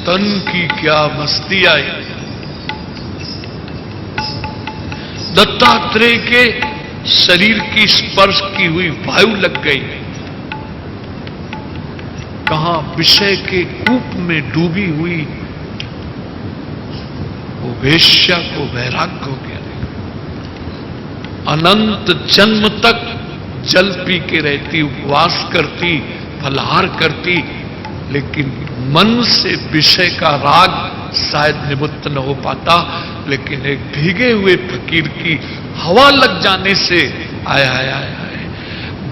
तन की क्या मस्ती आई। दत्तात्रेय के शरीर की स्पर्श की हुई वायु लग गई। कहां विषय के कूप में डूबी हुई वो वेश्या को वैराग्य हो गया। अनंत जन्म तक जल पी के रहती, उपवास करती, फलाहार करती, लेकिन मन से विषय का राग शायद निवृत्त न हो पाता। लेकिन एक भीगे हुए फकीर की हवा लग जाने से आय आय आय आय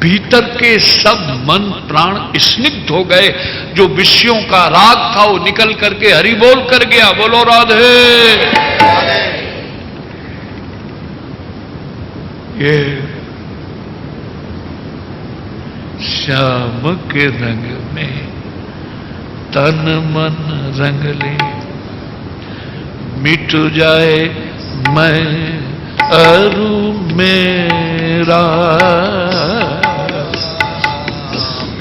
भीतर के सब मन प्राण स्निग्ध हो गए। जो विषयों का राग था वो निकल करके हरि बोल कर गया। बोलो राधे। ये श्याम के रंग में तन मन रंग ले, मिट जाए मैं अरु मेरा,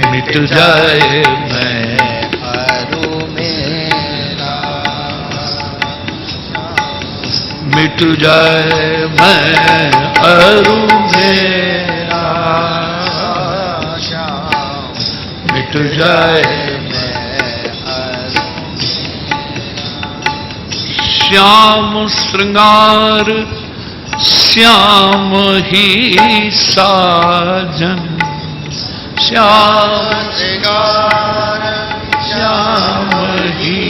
मिट जाए मैं अरु मेरा, मिट जाए मैं अरु मेरा, मिट जाए श्याम श्रृंगार श्याम ही साजन, श्याम श्रृंगार श्याम ही,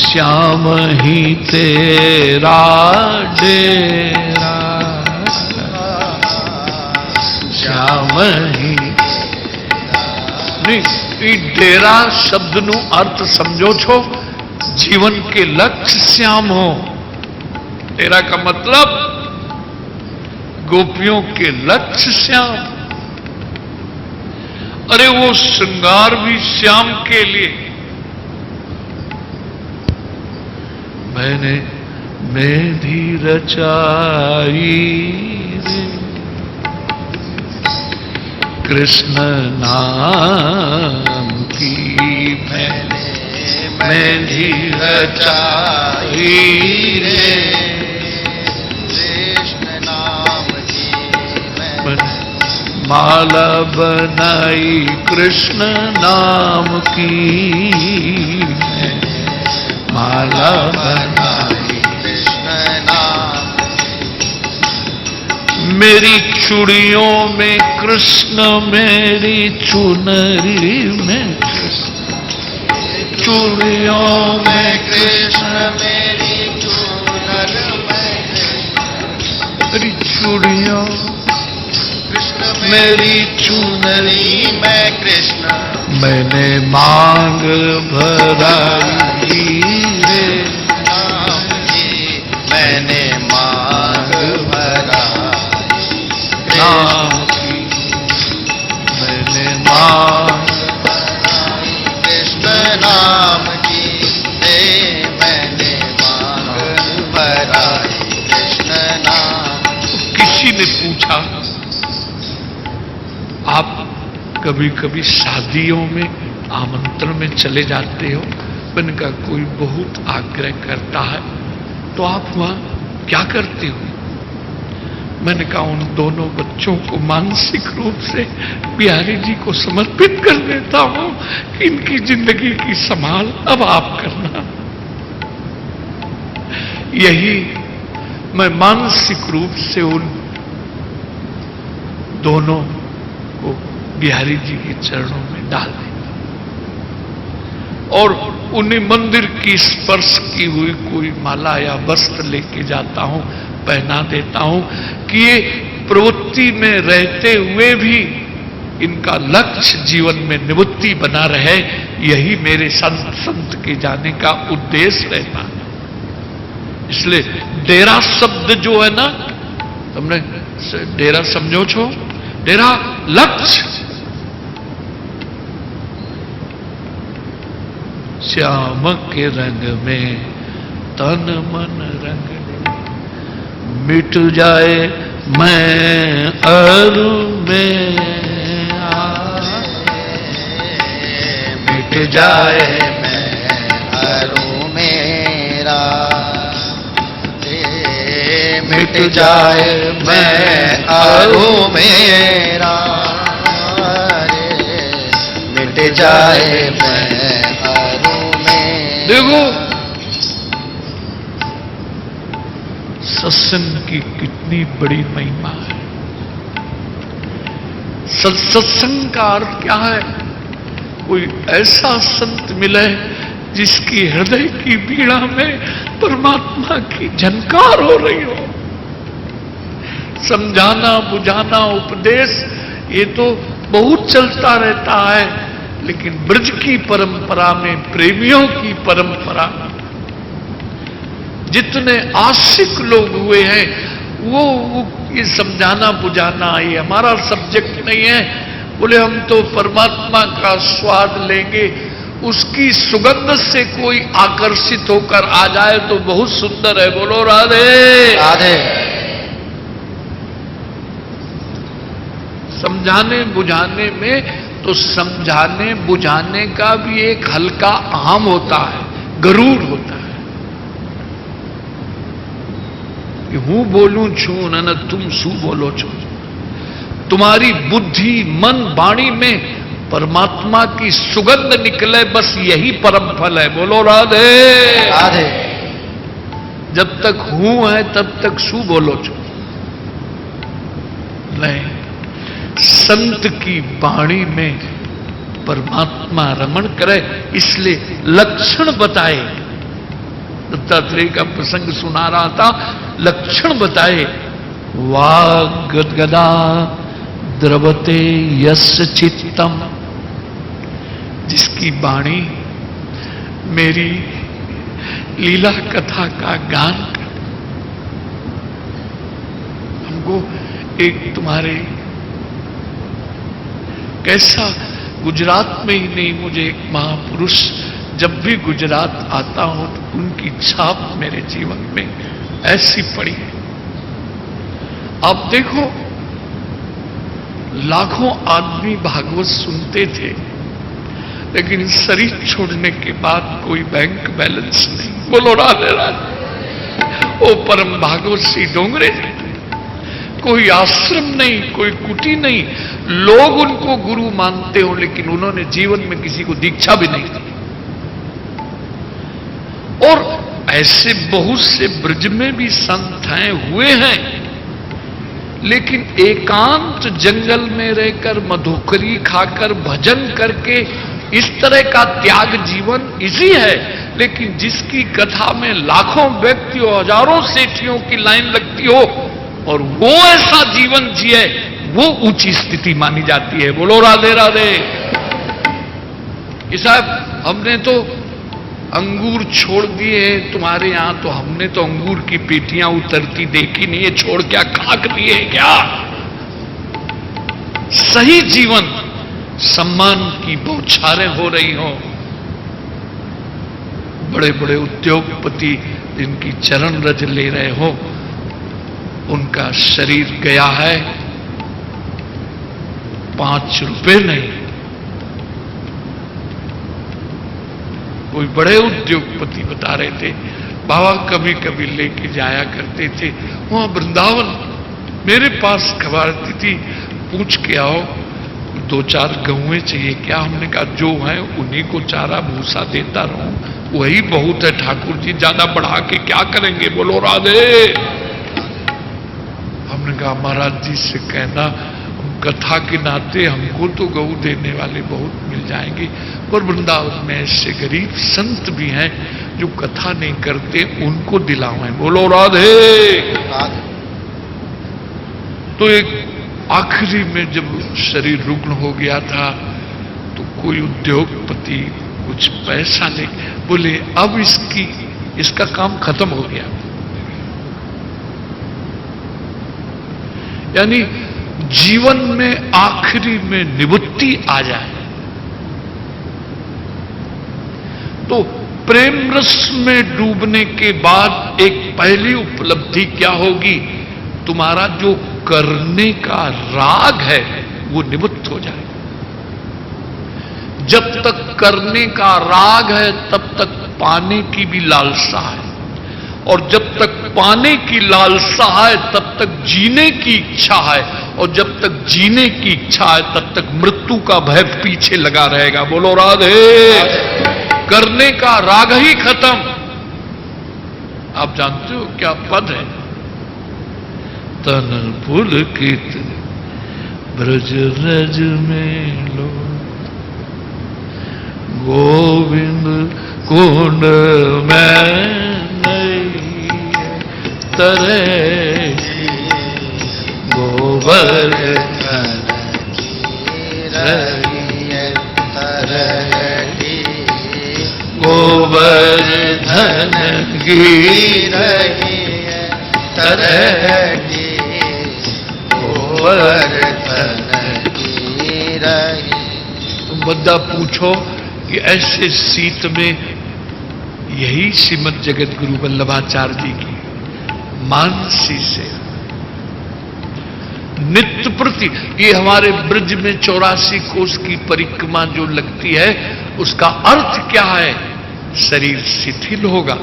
श्याम ही तेरा डेरा, श्याम ही। नहीं, डेरा शब्द नु अर्थ समझो छो जीवन के लक्ष्य श्याम हो। डेरा का मतलब गोपियों के लक्ष्य श्याम। अरे वो श्रृंगार भी श्याम के लिए। मैंने मेहंदी रचाई रे कृष्ण नाम की, मैंने मेहंदी रचाई रे कृष्ण नाम की, माला बनाई कृष्ण नाम की, माला बनाई कृष्ण नाम, मेरी चूड़ियों में कृष्ण, मेरी चुनरी में कृष्ण, चूड़ियों में कृष्ण मेरी चूनर में कृष्ण, मेरी चूड़ियों, कृष्ण मेरी चुनरी में कृष्ण, मैंने मांग भराई रे नाम की, मैंने मांग भराई नाम की, मैंने मांग कृष्ण नाम की, मैंने मांग भराई कृष्ण नाम। किसी ने पूछा आप कभी कभी शादियों में आमंत्रण में चले जाते हो? मैंने कहा कोई बहुत आग्रह करता है तो आप वहां क्या करते हो? मैंने कहा उन दोनों बच्चों को मानसिक रूप से बिहारी जी को समर्पित कर देता हूं कि इनकी जिंदगी की संभाल अब आप करना। यही मैं मानसिक रूप से उन दोनों को बिहारी जी के चरणों में डाल देता और उन्हें मंदिर की स्पर्श की हुई कोई माला या वस्त्र लेके जाता हूं, पहना देता हूं कि ये प्रवृत्ति में रहते हुए भी इनका लक्ष्य जीवन में निवृत्ति बना रहे। यही मेरे संत के जाने का उद्देश्य रहता है। इसलिए डेरा शब्द जो है ना, तुमने डेरा समझो छो, डेरा लक्ष्य। श्याम के रंग में तन मन रंग ले, मिट जाए मैं और मेरा, मिट जाए मैं और मेरा, मिट जाए मैं और मेरा, मिट जाए मैं और मेरा। देखो सत्संग की कितनी बड़ी महिमा है। सत्संग का अर्थ क्या है? कोई ऐसा संत मिले जिसकी हृदय की पीड़ा में परमात्मा की झनकार हो रही हो। समझाना बुझाना उपदेश ये तो बहुत चलता रहता है, लेकिन ब्रज की परंपरा में, प्रेमियों की परंपरा में जितने आशिक लोग हुए हैं वो ये समझाना बुझाना ये हमारा सब्जेक्ट नहीं है। बोले हम तो परमात्मा का स्वाद लेंगे, उसकी सुगंध से कोई आकर्षित होकर आ जाए तो बहुत सुंदर है। बोलो राधे राधे। समझाने बुझाने में तो समझाने बुझाने का भी एक हल्का आम होता है, गरूर होता है कि हूं बोलूं छू न तुम सू बोलो छू। तुम्हारी बुद्धि मन वाणी में परमात्मा की सुगंध निकले, बस यही परम फल है। बोलो राधे राधे। जब तक हूं है तब तक सू बोलो छू नहीं। संत की वाणी में परमात्मा रमण करे, इसलिए लक्षण बताए। दत्तात्रेय का प्रसंग सुना रहा था, लक्षण बताए। वाग गदा द्रवते यस्य चित्तम, जिसकी वाणी मेरी लीला कथा का गान कर। हमको एक तुम्हारे कैसा गुजरात में ही नहीं, मुझे एक महापुरुष जब भी गुजरात आता हूं तो उनकी छाप मेरे जीवन में ऐसी पड़ी है। आप देखो लाखों आदमी भागवत सुनते थे, लेकिन शरीर छोड़ने के बाद कोई बैंक बैलेंस नहीं। बोलो राधे राधे। वो परम भागवत सी डोंगरे, कोई आश्रम नहीं, कोई कुटी नहीं। लोग उनको गुरु मानते हो, लेकिन उन्होंने जीवन में किसी को दीक्षा भी नहीं दी। और ऐसे बहुत से ब्रज में भी संत हैं, हुए हैं, लेकिन एकांत जंगल में रहकर मधुकरी खाकर भजन करके इस तरह का त्याग जीवन इसी है। लेकिन जिसकी कथा में लाखों व्यक्तियों हजारों सेठियों की लाइन लगती हो और वो ऐसा जीवन जिए, वो ऊंची स्थिति मानी जाती है। बोलो राधे राधे। कि साहब हमने तो अंगूर छोड़ दिए हैं तुम्हारे यहां, तो हमने तो अंगूर की पेटियां उतरती देखी नहीं है, छोड़ क्या खाक दिए क्या? सही जीवन सम्मान की बौछारें हो रही हो। बड़े बड़े उद्योगपति जिनकी चरण रज ले रहे हो, उनका शरीर गया है 5 रुपए नहीं। कोई बड़े उद्योगपति बता रहे थे, बाबा कभी कभी लेके जाया करते थे वहां वृंदावन, मेरे पास खबर आती थी, पूछ के आओ 2-4 गौएं चाहिए क्या? हमने कहा जो है उन्हीं को चारा भूसा देता रहूं, वही बहुत है ठाकुर जी, ज्यादा बढ़ा के क्या करेंगे? बोलो राधे। हमने कहा महाराज जी से कहना कथा के नाते हमको तो गऊ देने वाले बहुत मिल जाएंगे, पर वृंदावन में ऐसे गरीब संत भी हैं जो कथा नहीं करते, उनको दिलाओ। बोलो राधे। तो एक आखिरी में जब शरीर रुग्ण हो गया था तो कोई उद्योगपति कुछ पैसा नहीं, बोले अब इसका काम खत्म हो गया। यानी जीवन में आखिरी में निवृत्ति आ जाए तो प्रेम रस में डूबने के बाद एक पहली उपलब्धि क्या होगी? तुम्हारा जो करने का राग है वो निवृत्त हो जाएगा। जब तक करने का राग है तब तक पाने की भी लालसा है, और जब तक पाने की लालसा है तब तक जीने की इच्छा है, और जब तक जीने की इच्छा है तब तक मृत्यु का भय पीछे लगा रहेगा। बोलो राधे। करने का राग ही खत्म। आप जानते हो क्या पद है? तन पुलकित ब्रज रज में लो, गोविंद कुंड में नहीं तरे, गोवर्धन गोवर्धन गिर तरही, गोवर्धन गिरही। तुम बद्दा पूछो कि ऐसे सीत में यही श्रीमद जगत गुरु वल्लभाचार्य जी की मानसी से नित्य प्रति, ये हमारे ब्रज में 84 कोस की परिक्रमा जो लगती है उसका अर्थ क्या है? शरीर शिथिल होगा,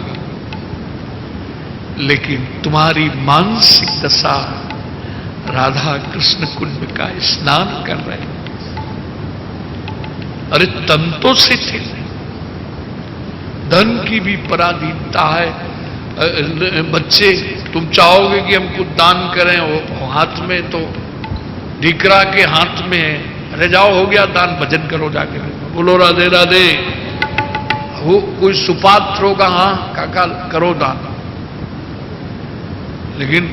लेकिन तुम्हारी मानसिक दशा राधा कृष्ण कुंड का स्नान कर रहे हैं। अरे तन तो शिथिल है, धन की भी पराधीनता है। बच्चे तुम चाहोगे कि हमको दान करें, वो हाथ में तो ढिकरा के हाथ में है। अरे जाओ, हो गया दान, भजन करो जाके। बोलो राधे राधे। वो कोई सुपात्र होगा, हाँ काका करो दान, लेकिन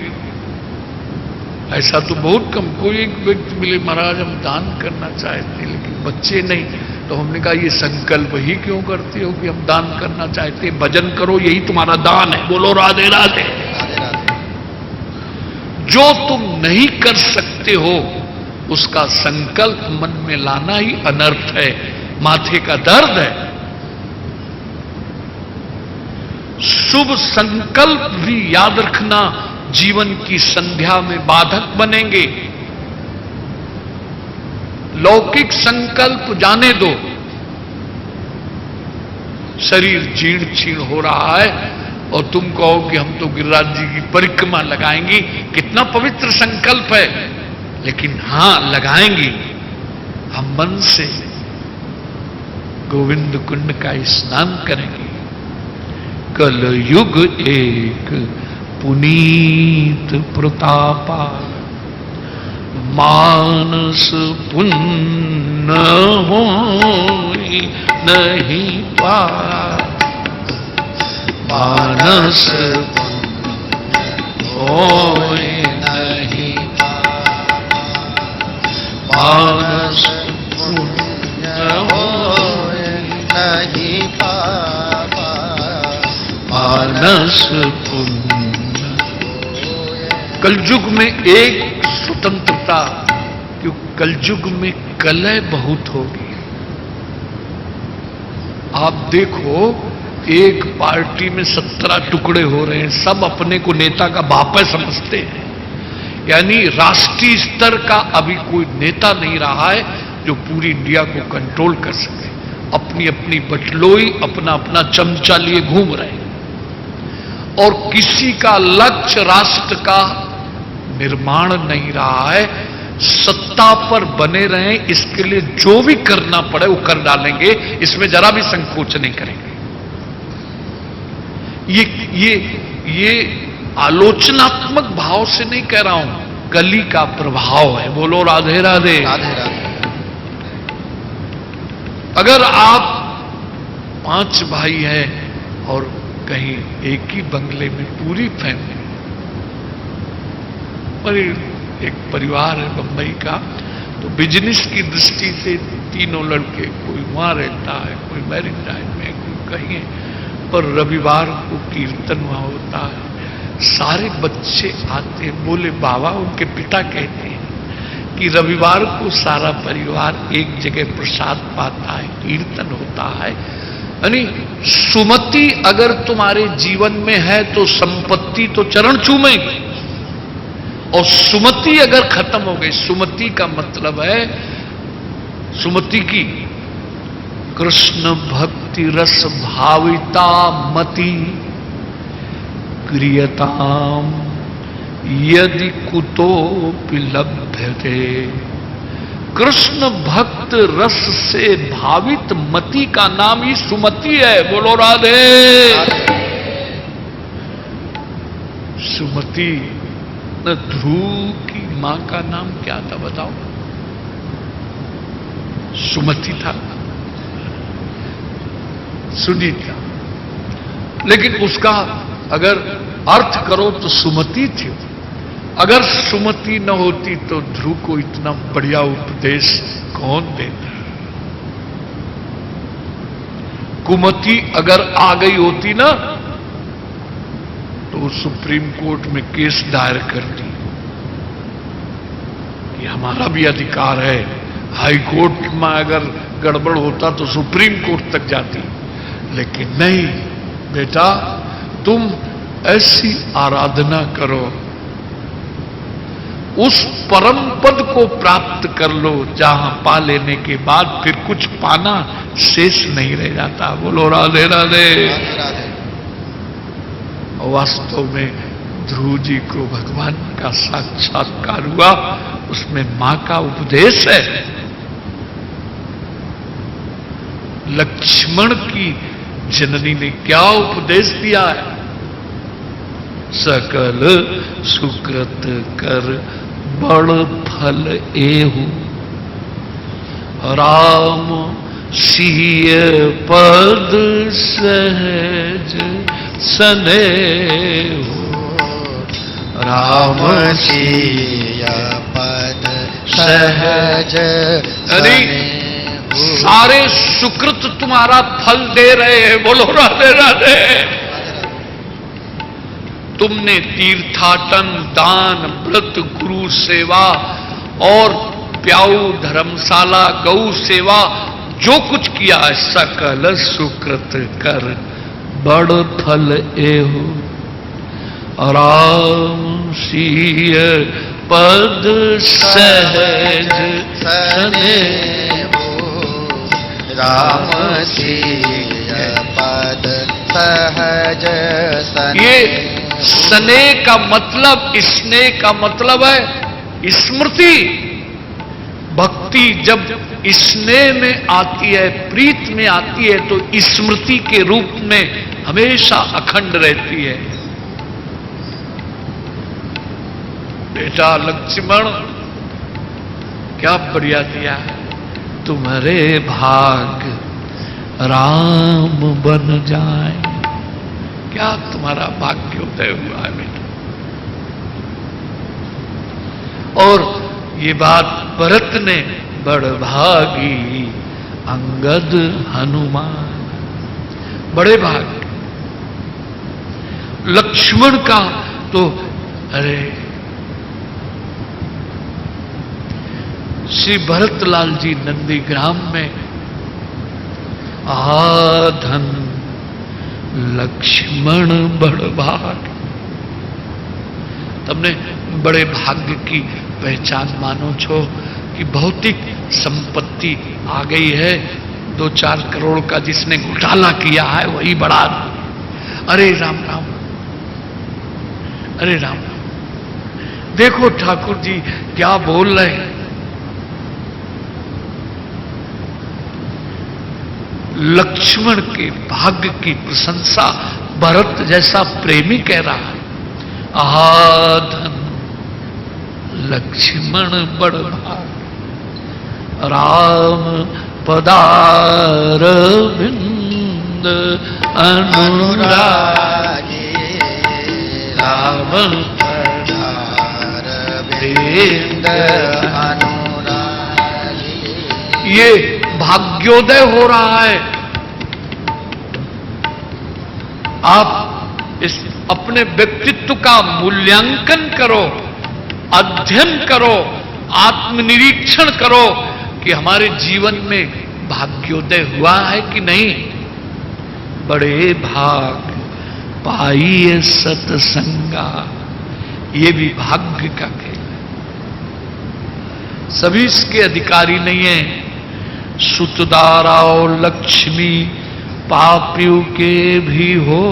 ऐसा तो बहुत कम। कोई एक व्यक्ति मिले, महाराज हम दान करना चाहते हैं लेकिन बच्चे नहीं। तो हमने कहा ये संकल्प ही क्यों करते हो कि हम दान करना चाहते हैं? भजन करो, यही तुम्हारा दान है। बोलो राधे राधे। जो तुम नहीं कर सकते हो उसका संकल्प मन में लाना ही अनर्थ है, माथे का दर्द है। शुभ संकल्प भी याद रखना जीवन की संध्या में बाधक बनेंगे। लौकिक संकल्प जाने दो, शरीर जीर्ण छीर्ण हो रहा है और तुम कहो कि हम तो गिरिराज जी की परिक्रमा लगाएंगी। कितना पवित्र संकल्प है, लेकिन हां लगाएंगी हम मन से गोविंद कुंड का स्नान करेंगे। कलयुग एक पुनीत प्रतापा, मानस पुण्य होई नहीं पा, मानस होई नहीं पा, मानस पुण्य होई नहीं पा, मानस पुण्य। कलयुग में एक स्वतंत्रता, क्योंकि कलयुग में कलह बहुत होगी। आप देखो, एक पार्टी में 17 टुकड़े हो रहे हैं, सब अपने को नेता का बापा समझते हैं। यानी राष्ट्रीय स्तर का अभी कोई नेता नहीं रहा है जो पूरी इंडिया को कंट्रोल कर सके। अपनी अपनी बटलोई, अपना अपना चमचा लिए घूम रहे हैं, और किसी का लक्ष्य राष्ट्र का निर्माण नहीं रहा है। सत्ता पर बने रहें, इसके लिए जो भी करना पड़े वो कर डालेंगे, इसमें जरा भी संकोच नहीं करेंगे। ये आलोचनात्मक भाव से नहीं कह रहा हूं, कली का प्रभाव है। बोलो राधे राधे। राधे राधे। अगर आप 5 भाई हैं और कहीं एक ही बंगले में पूरी फैमिली, और एक परिवार है बंबई का, तो बिजनेस की दृष्टि से तीनों लड़के, कोई वहां रहता है, कोई मैरिज लाइन में, कोई कहीं है, पर रविवार को कीर्तन वहां होता है। सारे बच्चे आते हैं, बोले बाबा, उनके पिता कहते हैं कि रविवार को सारा परिवार एक जगह प्रसाद पाता है, कीर्तन होता है, यानी सुमति अगर तुम्हारे जीवन में है तो संपत्ति तो चरण चूमेगी, और सुमति अगर खत्म हो गई, सुमति का मतलब है सुमति की कृष्ण भक्ति रस भाविता मति क्रियताम यदि कुतोपि लभ्यते। कृष्ण भक्त रस से भावित मति का नाम ही सुमति है। बोलो राधे। सुमति न ध्रुव की मां का नाम क्या था बताओ? सुमति था, सुनीता, लेकिन उसका अगर अर्थ करो तो सुमति थी। अगर सुमति न होती तो ध्रुव को इतना बढ़िया उपदेश कौन देता? कुमति अगर आ गई होती ना तो सुप्रीम कोर्ट में केस दायर करती कि हमारा भी अधिकार है। हाई कोर्ट में अगर गड़बड़ होता तो सुप्रीम कोर्ट तक जाती, लेकिन नहीं बेटा, तुम ऐसी आराधना करो, उस परम पद को प्राप्त कर लो जहां पा लेने के बाद फिर कुछ पाना शेष नहीं रह जाता। बोलो राधे राधे। वास्तव में ध्रुव जी को भगवान का साक्षात्कार हुआ, उसमें मां का उपदेश है। लक्ष्मण की जननी ने क्या उपदेश दिया है? सकल सुकृत कर बड़ फल एहु, राम सिय पद सहज सनेहु। राम सिय पद सहज सनेहु। सारे सुकृत तुम्हारा फल दे रहे हैं। बोलो राधे राधे। तुमने तीर्थाटन, दान, व्रत, गुरु सेवा और प्याऊ, धर्मशाला, गौ सेवा, जो कुछ किया है सकल सुकृत कर बड़ फल एहु, राम सिय पद सहज सनेहु। राम सिय पद सहज सनेहु। ये स्नेह का मतलब, स्नेह का मतलब है स्मृति। भक्ति जब स्नेह में आती है, प्रीत में आती है, तो स्मृति के रूप में हमेशा अखंड रहती है। बेटा लक्ष्मण क्या बढ़िया दिया है, तुम्हारे भाग राम बन जाए। क्या तुम्हारा भाग्योदय हुआ है बेटा। और ये बात भरत ने, बड़ भागी अंगद हनुमान, बड़े भाग। लक्ष्मण का तो अरे श्री भरतलाल जी नंदीग्राम में आधन लक्ष्मण बड़ भाग। तुमने बड़े भाग्य की पहचान मानो छो कि भौतिक संपत्ति आ गई है, 2-4 करोड़ का जिसने घोटाला किया है वही बड़ा आदमी। अरे राम राम, अरे राम राम। देखो ठाकुर जी क्या बोल रहे हैं। लक्ष्मण के भाग्य की प्रशंसा भरत जैसा प्रेमी कह रहा है। आधन लक्ष्मण बड़ भाग, राम पदार बिंद अनुरागी। राम पदार बिंद अनुरागी। ये भाग्योदय हो रहा है। आप इस अपने व्यक्तित्व का मूल्यांकन करो, अध्ययन करो, आत्मनिरीक्षण करो कि हमारे जीवन में भाग्योदय हुआ है कि नहीं। बड़े भाग पाइए सत्संगा। ये भी भाग्य का खेल है, सभी इसके अधिकारी नहीं है। सुतदारा और लक्ष्मी पापियों के भी हो,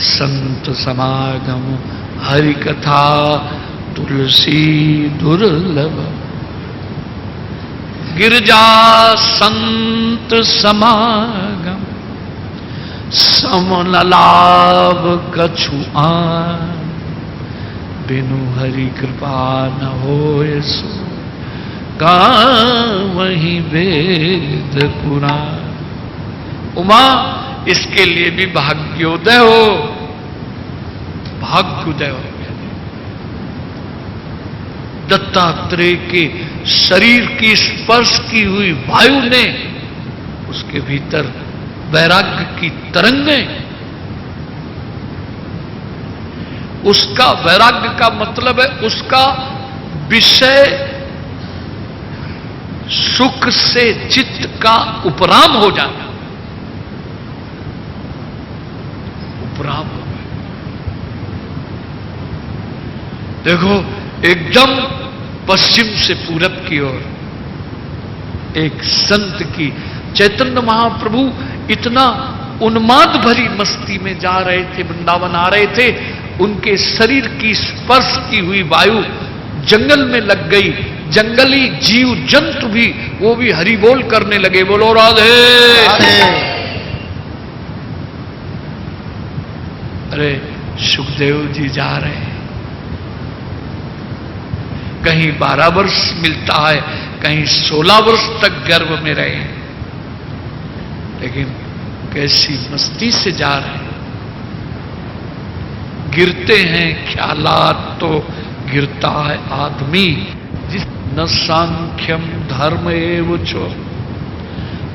संत समागम हरि कथा तुलसी दुर्लभ। गिरजा संत समागम समन लाभ कछु आन, बिनु हरि कृपा न होए सो गावहीं वेद पुराण। उमा, इसके लिए भी भाग्योदय हो, भाग्योदय हो। दत्तात्रेय के शरीर की स्पर्श की हुई वायु ने उसके भीतर वैराग्य की तरंगें, उसका वैराग्य का मतलब है उसका विषय सुख से चित्त का उपराम हो जाना, उपराम हो गया। देखो, एकदम पश्चिम से पूरब की ओर एक संत की, चैतन्य महाप्रभु इतना उन्माद भरी मस्ती में जा रहे थे, वृंदावन आ रहे थे, उनके शरीर की स्पर्श की हुई वायु जंगल में लग गई। जंगली जीव जंतु भी, वो भी हरि बोल करने लगे, बोलो राधे। अरे सुखदेव जी जा रहे हैं, कहीं 12 वर्ष मिलता है, कहीं 16 वर्ष तक गर्भ में रहे, लेकिन कैसी मस्ती से जा रहे हैं। गिरते हैं ख्यालात तो गिरता है आदमी, जिस न सांख्यम धर्म एव चो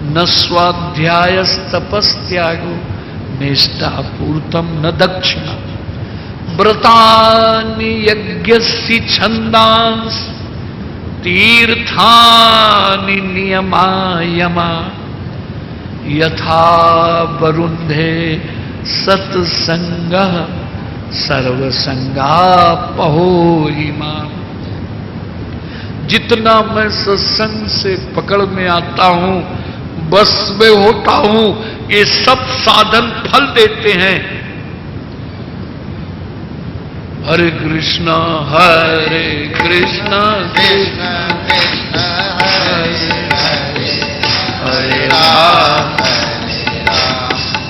न स्वाध्याय तपस्त्यागो निष्ठापूर्तम न दक्षिणा व्रतानि यज्ञस्य छंदांस तीर्थानि नियमा यमा यथा वरुंधे सत्संग सर्वसंगापहोहिमा। जितना मैं सत्संग से पकड़ में आता हूं, बस में होता हूं, ये सब साधन फल देते हैं। हरे कृष्णा हरे कृष्णा कृष्ण कृष्ण हरे हरे, हरे राम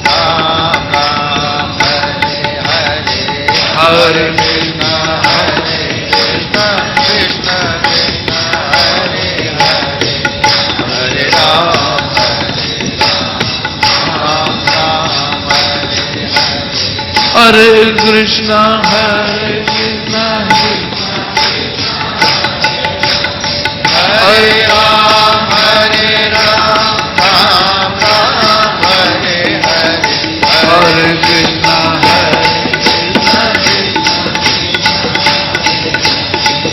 राम राम हरे हरे, हरे कृष्ण हरे कृष्ण कृष्ण कृष्ण हरे हरे, हरे राम राम हरे हरे, हरे कृष्णा हरे कृष्णा हरे राम राम राम हरे हरे, हरे कृष्णा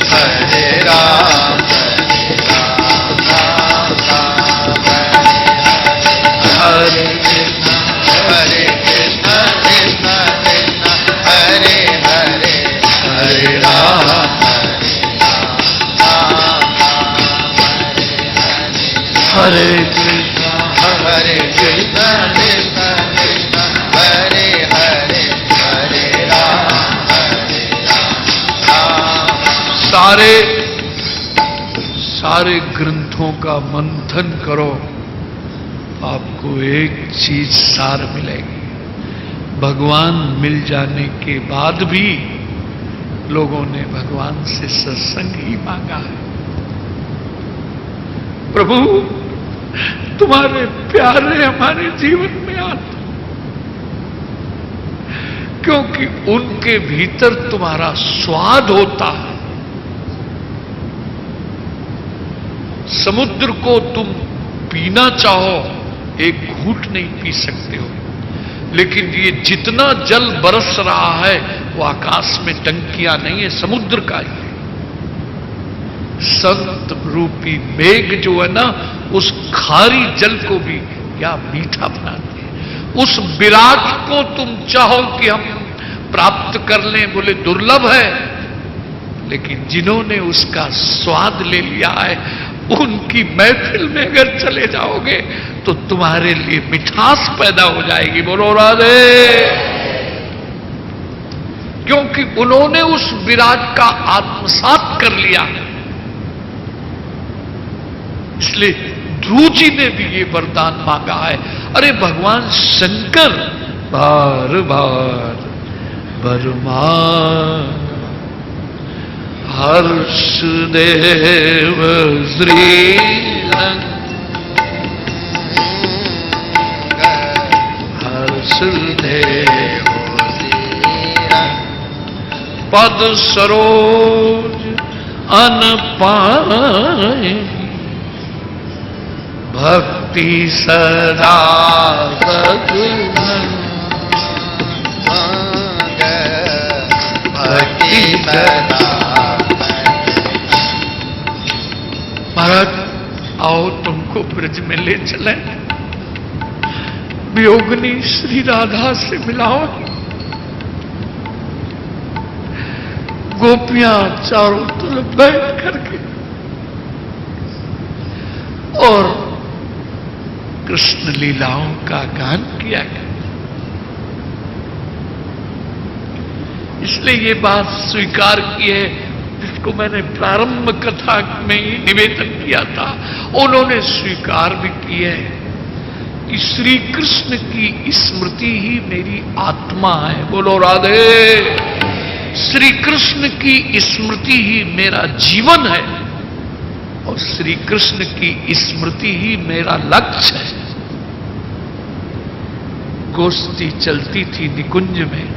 हरे राम राम राम हरे हरे कृष्ण कृष्ण कृष्ण हरे हरे, हरे राम हरे कृष्णा हरे कृष्ण कृष्ण कृष्ण हरे हरे, हरे राम सारे ग्रंथों का मंथन करो, आपको एक चीज सार मिलेगी। भगवान मिल जाने के बाद भी लोगों ने भगवान से सत्संग ही मांगा है। प्रभु, तुम्हारे प्यारे हमारे जीवन में आते, क्योंकि उनके भीतर तुम्हारा स्वाद होता है। समुद्र को तुम पीना चाहो, एक घूंट नहीं पी सकते हो, लेकिन ये जितना जल बरस रहा है वो आकाश में टंकियां नहीं है, समुद्र का ही है। संत रूपी मेघ जो है ना, उस खारी जल को भी क्या मीठा बनाते हैं, उस विराट को तुम चाहो कि हम प्राप्त कर लें, बोले दुर्लभ है, लेकिन जिन्होंने उसका स्वाद ले लिया है उनकी महफिल में अगर चले जाओगे तो तुम्हारे लिए मिठास पैदा हो जाएगी। बोलो राधे। क्योंकि उन्होंने उस विराट का आत्मसात कर लिया है। इसलिए ध्रुव जी ने भी ये वरदान मांगा है। अरे भगवान शंकर बार बार वरमान हर्षदेव श्री हर्षदेव पद सरोज अन पाए भक्ति सदा सद्गुण भक्ति सदा। महाराज आओ तुमको ब्रज में ले चले, वियोगिनी श्री राधा से मिलाओ। गोपियां चारों तरफ बैठ करके और कृष्ण लीलाओं का गान किया गया। इसलिए ये बात स्वीकार की है जिसको मैंने प्रारंभ कथा में ही निवेदन किया था, उन्होंने स्वीकार भी की है कि श्री कृष्ण की स्मृति ही मेरी आत्मा है। बोलो राधे। श्री कृष्ण की स्मृति ही मेरा जीवन है और श्री कृष्ण की स्मृति ही मेरा लक्ष्य है। गोष्ठी चलती थी निकुंज में,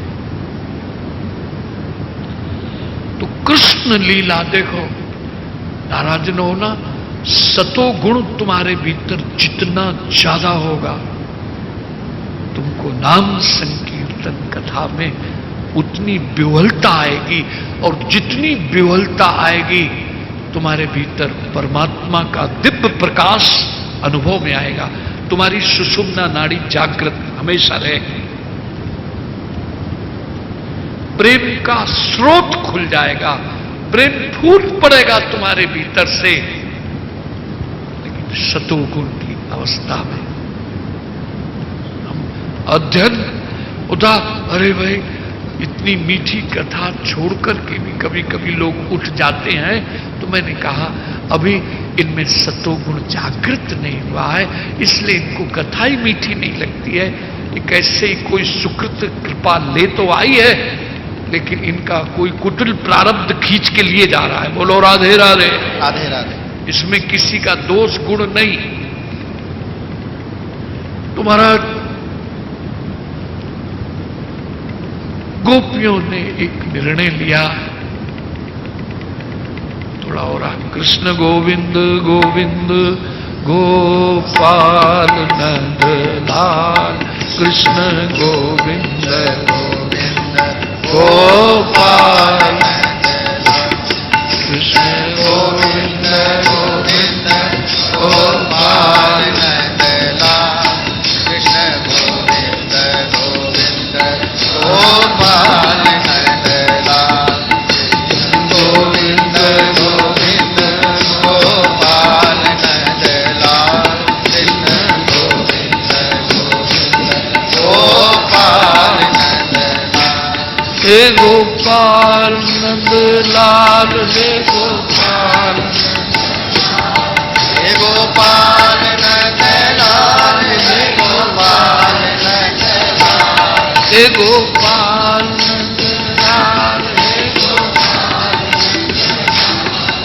तो कृष्ण लीला देखो, नाराज न होना, सतो गुण तुम्हारे भीतर जितना ज्यादा होगा तुमको नाम संकीर्तन कथा में उतनी विह्वलता आएगी, और जितनी विह्वलता आएगी तुम्हारे भीतर परमात्मा का दिव्य प्रकाश अनुभव में आएगा। तुम्हारी सुषुम्ना नाड़ी जागृत हमेशा रहेगी, प्रेम का स्रोत खुल जाएगा, प्रेम फूट पड़ेगा तुम्हारे भीतर से। लेकिन सतोगुण की अवस्था में हम अध्ययन उदा, अरे भाई इतनी मीठी कथा छोड़कर के भी कभी कभी लोग उठ जाते हैं, तो मैंने कहा अभी इनमें सतोगुण जागृत नहीं हुआ है, इसलिए इनको कथा ही मीठी नहीं लगती है। कि कैसे ही कोई सुकृत कृपा ले तो आई है, लेकिन इनका कोई कुटिल प्रारब्ध खींच के लिए जा रहा है। बोलो राधे राधे। राधे राधे। इसमें किसी का दोष गुण नहीं। तुम्हारा गोपियों ने एक निर्णय लिया, थोड़ा और कृष्ण गोविंद गोविंद गोपाल नंद लाल, कृष्ण गोविंद गोविंद गोपाल नंद लाल, कृष्ण गोविंद गोविंद गोपाल नंद लाल, कृष्ण गोविंद गोविंद गोपाल नंद लाल, गोविंद गोविंद गोपाल नंद लाल, कृष्ण गोविंद गोविंद गोपाल नंद लाल। हे गोपाल नंद लाल, हे गोपाल, हे गोपाल नंद लाल, हे गोपाल नंद लाल, हे गोपाल नंद लाल,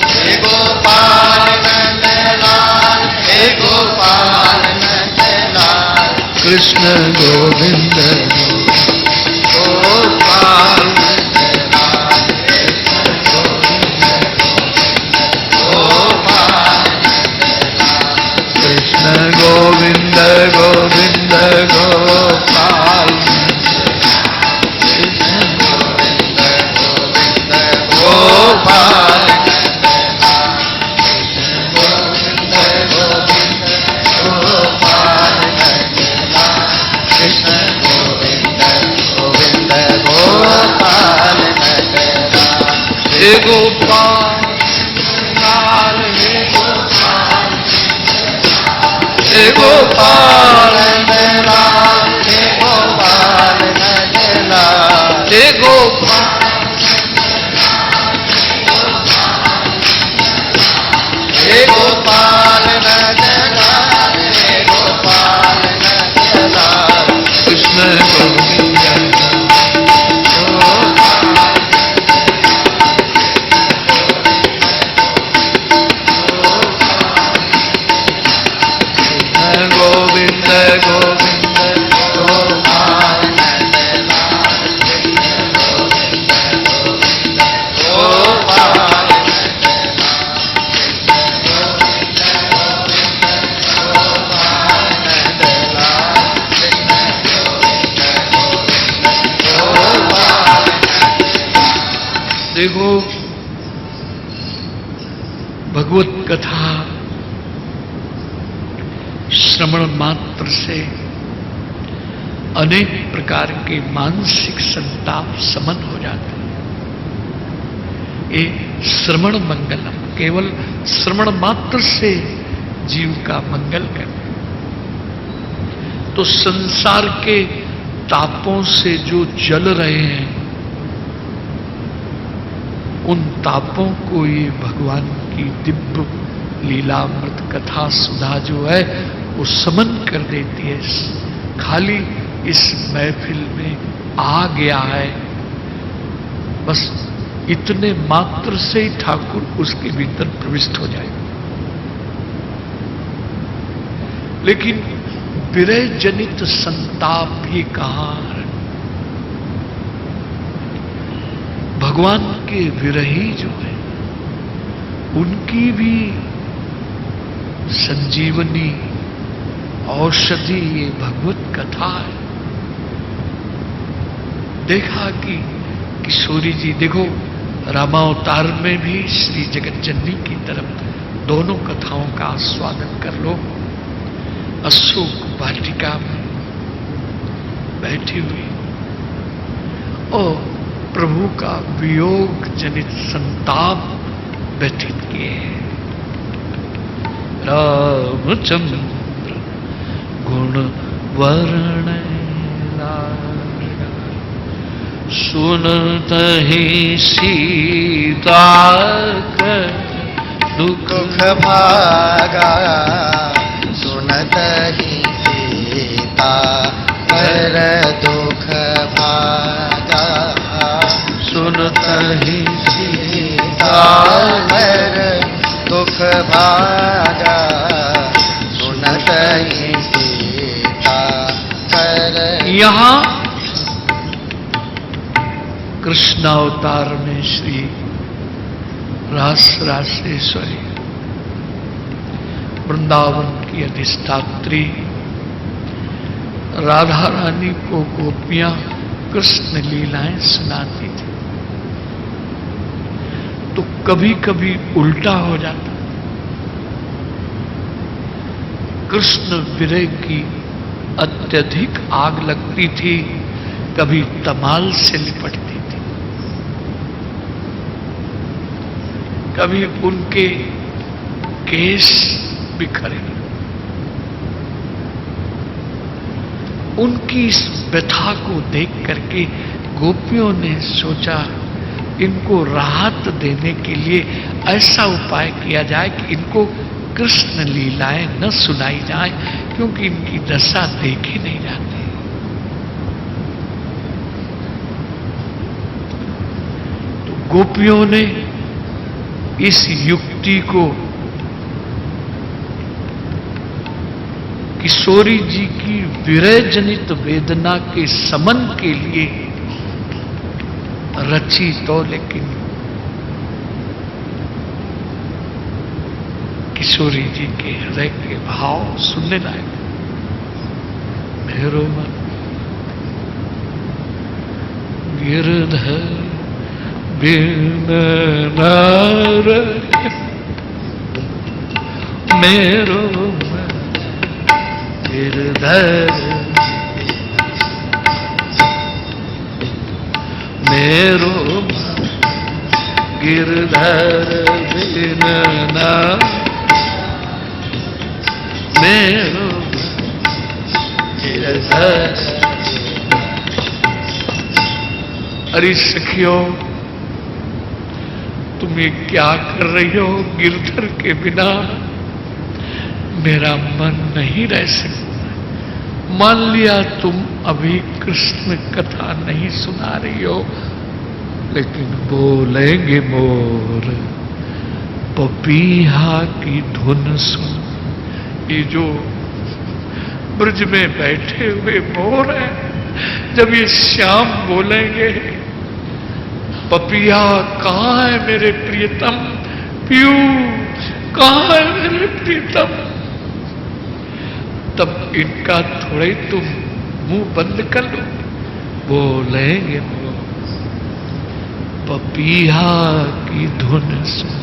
हे गोपाल नंद लाल, हे गोपाल नंद लाल, कृष्ण गोविंद गोपाल नंद लाल, गोपाल नंद लाल, कृष्ण गोविंद गोविंद गोपाल, कृष्ण गोविंद गोविंद गोपाल नंद लाल, कृष्ण गोविंद गोविंद गोपाल नंद लाल, कृष्ण गोपाल लाल हे गोपाल, हे गोपाल नंदलाल हे गोपाल नंदलाल, हे गोपाल हे गोपाल नंदलाल, हे गोपाल नंदलाल, कृष्ण गोविंद गोविंद गोविंद गोपाल नंदलाल, गोपाल देखो भगवत कथा श्रवण मात्र से अनेक प्रकार के मानसिक संताप समन हो जाते हैं। ये श्रवण मंगलम, केवल श्रवण मात्र से जीव का मंगल कर। तो संसार के तापों से जो जल रहे हैं, उन तापों को ये भगवान की दिव्य लीलामृत कथा सुधा जो है वो समन कर देती है। खाली इस महफिल में आ गया है, बस इतने मात्र से ही ठाकुर उसके भीतर प्रविष्ट हो जाएगा। लेकिन विरह जनित संताप भी कहां, भगवान के विरही जो है उनकी भी संजीवनी औषधि ये भगवत कथा है। देखा कि किशोरी जी, देखो रामावतार में भी श्री जगत जननी की तरफ दोनों कथाओं का आस्वादन कर लो। अशोक वाटिका में बैठी हुई और प्रभु का वियोग जनित संताप व्यथित किए हैं। रामचंद्र गुण वर्ण सुनत ही सीता दुख दुख भागा, सुनत ही सीता कर दुख भागा, सुनत ही सीता कर दुख भागा, सुनत ही सीता कर। यहाँ कृष्णावतार में श्री रास रासेश्वरी वृंदावन की अधिष्ठात्री राधा रानी को गोपियां कृष्ण लीलाएं सुनाती थी। तो कभी कभी उल्टा हो जाता, कृष्ण विरह की अत्यधिक आग लगती थी, कभी तमाल से लिपटती थी, कभी उनके केस बिखरे। उनकी इस व्यथा को देख करके गोपियों ने सोचा इनको राहत देने के लिए ऐसा उपाय किया जाए कि इनको कृष्ण लीलाएं न सुनाई जाए, क्योंकि इनकी दशा देखी नहीं जाती। तो गोपियों ने इस युक्ति को किशोरी जी की विरह जनित वेदना के समन के लिए रची, तो लेकिन किशोरी जी के हृदय के भाव सुनने लायक। मेरो मन गिरधर बिन नार, मेरो मन गिरधर, मेरो मन गिरधर बिन न मेरो गिरधर। अरे सखियों, तुम ये क्या कर रही हो? गिरधर के बिना मेरा मन नहीं रह सकता। मान लिया तुम अभी कृष्ण कथा नहीं सुना रही हो, लेकिन बोलेंगे मोर पपीहा की धुन सुन। ये जो ब्रज में बैठे हुए मोर हैं, जब ये श्याम बोलेंगे पपिया कहाँ है मेरे प्रियतम, पीयू कहाँ है मेरे प्रियतम, तब इनका थोड़े तुम मुंह बंद कर लो। बोलेंगे मोर पपीहा की धुन सुन,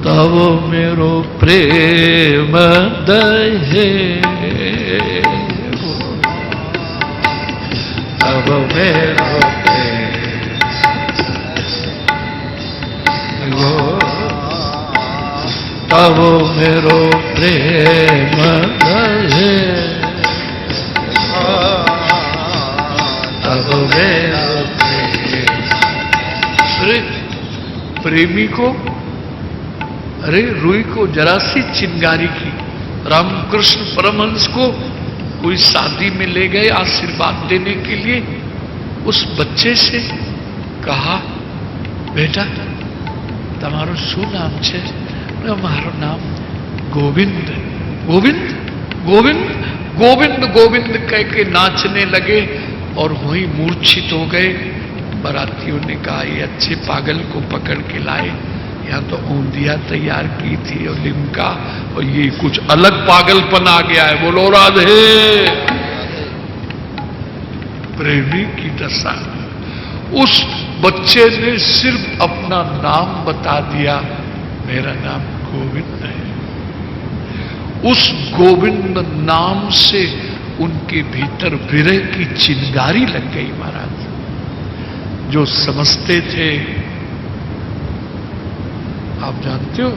तब मेरो प्रेम दहे, तब मेरो तब मेरो प्रेम दहे, तब मेरो प्रेमी को, अरे रूई को जरा सी चिंगारी की। रामकृष्ण परमहंस को कोई शादी में ले गए आशीर्वाद देने के लिए, उस बच्चे से कहा बेटा तमारो शू नाम छे? हमारो नाम गोविंद। गोविंद गोविंद गोविंद गोविंद कह के नाचने लगे और वहीं मूर्छित हो गए। बारातियों ने कहा ये अच्छे पागल को पकड़ के लाए, यहाँ तो औंधिया तैयार की थी और लिमका, और ये कुछ अलग पागलपन आ गया है। बोलो राधे। प्रेमी की दशा। उस बच्चे ने सिर्फ अपना नाम बता दिया, मेरा नाम गोविंद है। उस गोविंद नाम से उनके भीतर विरह की चिंगारी लग गई महाराज। जो समझते थे, आप जानते हो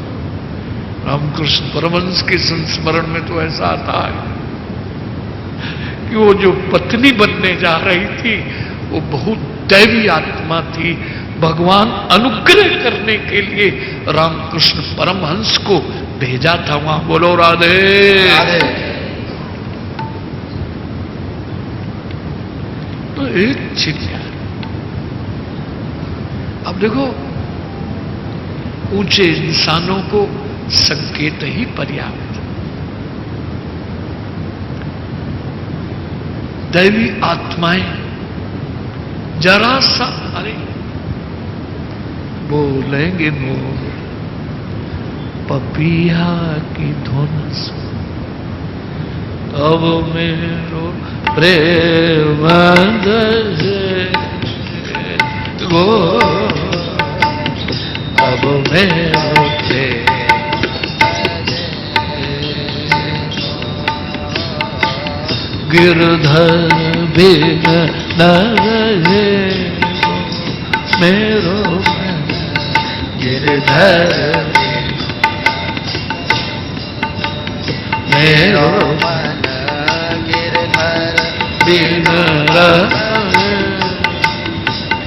रामकृष्ण परमहंस के संस्मरण में तो ऐसा आता है कि वो जो पत्नी बनने जा रही थी वो बहुत दैवी आत्मा थी। भगवान अनुग्रह करने के लिए रामकृष्ण परमहंस को भेजा था वहां। बोलो राधे। तो एक चिड़िया, अब देखो ऊंचे इंसानों को संकेत ही पर्याप्त। दैवी आत्माएं जरा सा, अरे बोलेंगे मोर पपीहा की धुन सुन, तब मेरो प्रेम दहे, गो अब मेरो प्रेम। गिरधर बिन न रहे मेरो गिरधर, मेरो मन गिरधर बिन रहे,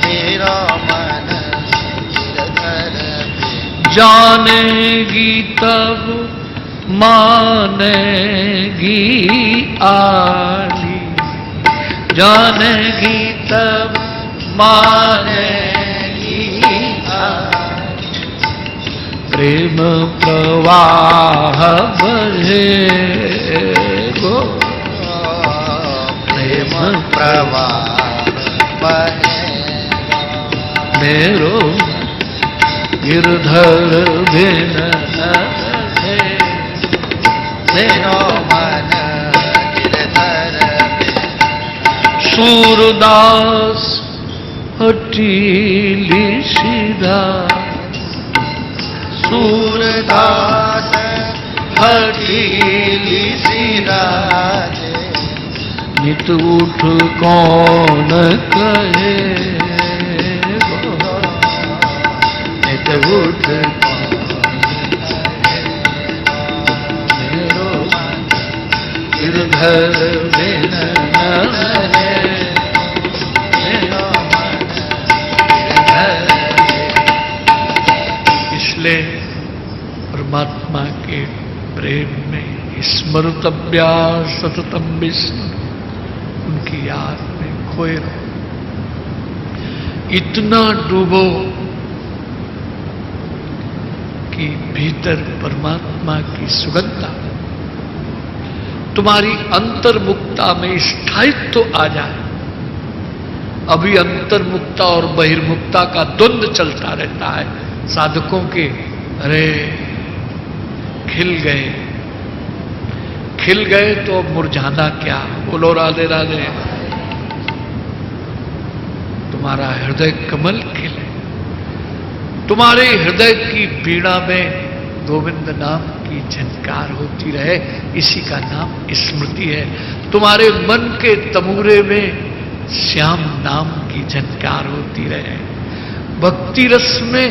मेरो मन गिरधर। जानेगी तब मानेगी आली, जानेगी तब मानेगी आली, प्रेम प्रवाह बहे गो, प्रेम प्रवाह बहे मेरो गिरधर बिन रहे, मेरो मन गिरधर। सूरदास हठीली सीधा, सूरदास हठीली सीधा, नित उठ कौन कहे, अद्भुत गिरधर बिन है मेरो मन गिरधर। इसलिए परमात्मा के प्रेम में स्मृतव्या सततम विष्णु, उनकी याद में खोए रहो। इतना डूबो कि भीतर परमात्मा की सुगंधता तुम्हारी अंतर्मुखता में स्थायित्व आ जाए। अभी अंतर्मुखता और बहिर्मुखता का द्वंद्व चलता रहता है साधकों के। अरे खिल गए तो मुरझाना क्या। बोलो राधे राधे। तुम्हारा हृदय कमल खिले, तुम्हारे हृदय की पीड़ा में गोविंद नाम की झनकार होती रहे, इसी का नाम स्मृति है। तुम्हारे मन के तमूरे में श्याम नाम की झनकार होती रहे। भक्ति रस में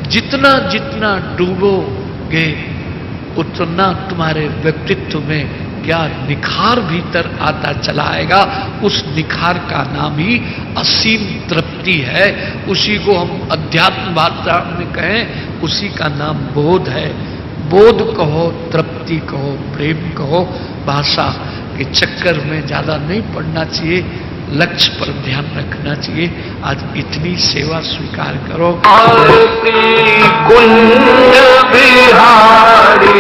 जितना जितना डूबोगे उतना तुम्हारे व्यक्तित्व में क्या निखार भीतर आता चला आएगा। उस निखार का नाम ही असीम तृप्ति है। उसी को हम अध्यात्म भाषा में कहें, उसी का नाम बोध है। बोध कहो, तृप्ति कहो, प्रेम कहो, भाषा के चक्कर में ज्यादा नहीं पड़ना चाहिए, लक्ष्य पर ध्यान रखना चाहिए। आज इतनी सेवा स्वीकार करो। आरती कुंज बिहारी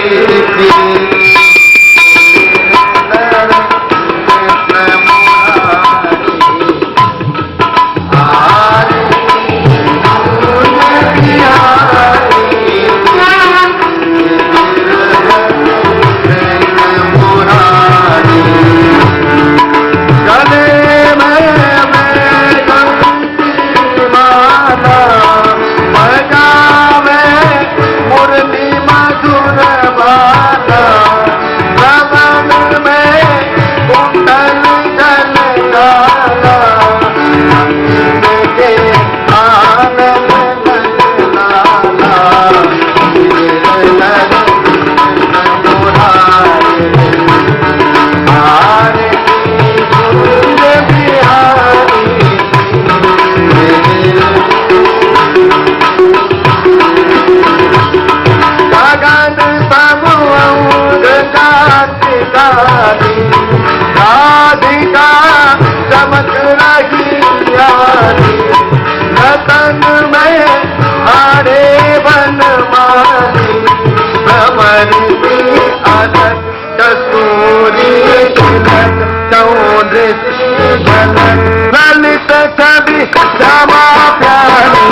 ललित छवि क्षमा प्यारी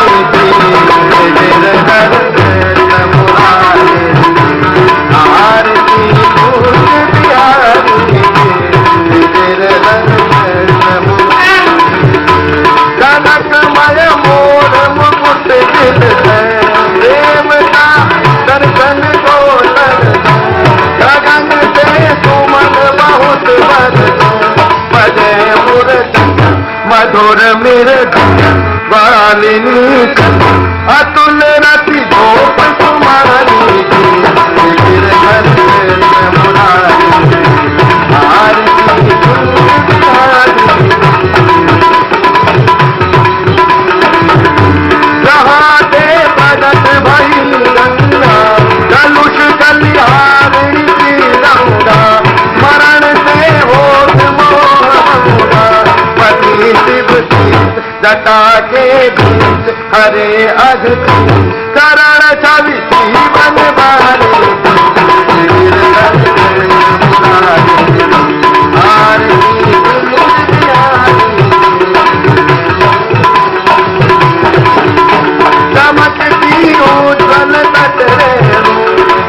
आरती कुंज बिहारी कनकमय मोर मुकुट प्रेम का दर्शन को गगन से सुमन बहुत बजे मधुर मृदंग वालिनी अतुल रति गोप कुमारी रहाते प्रगट भई गंगा कलुष कल्याणी की रंगा मरण से होत मोहा पति शिव जटा के बीच हरे अघ करण छवि जीवन बारे चमकती उज्जवल तट रेणु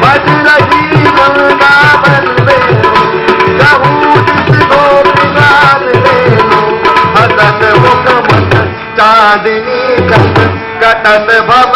बज रही गंगा बंदे हसत मुख मन चांदनी कटत भव